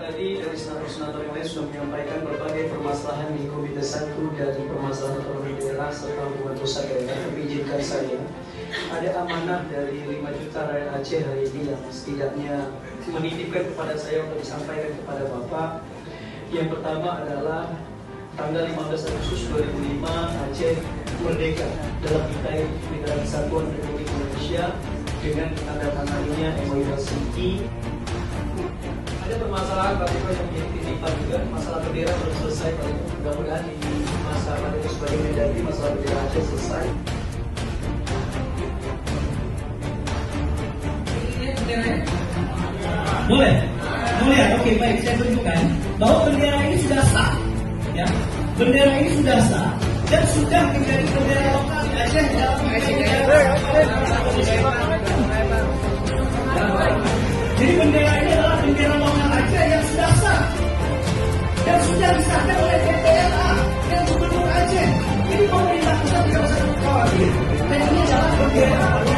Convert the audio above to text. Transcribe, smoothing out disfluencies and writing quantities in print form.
tadi dari senator-senator yang lain sudah menyampaikan berbagai permasalahan di Komite 1 dari permasalahan otonomi daerah serta hubungan pusat daerah. Tapi izinkan saya, ada amanah dari 5 juta rakyat Aceh hari ini yang setidaknya menitipkan kepada saya untuk disampaikan kepada Bapak. Yang pertama adalah tanggal 15 Agustus 2005 Aceh merdeka dalam Kitai Negara Kesatuan Republik Indonesia dengan tanda tangannya MOU Helsinki. Ada permasalahan Pak Tito yang menjadi titipan juga, masalah bendera belum selesai Pak Tito. Mudah-mudahan di masa Pak Tito sebagai Mendagri masalah bendera Aceh selesai. Boleh? Boleh ya? Oke, baik, saya tunjukkan bahwa bendera ini sudah sah, ya. Bendera ini sudah sah dan sudah menjadi bendera lokal di Aceh dalam jadi bendera ini adalah bendera lokal Aceh yang sudah sah dan sudah disahkan oleh PPLA dan Gubernur Aceh. Jadi pemerintah pusat tidak usah khawatir. Dan ini adalah bendera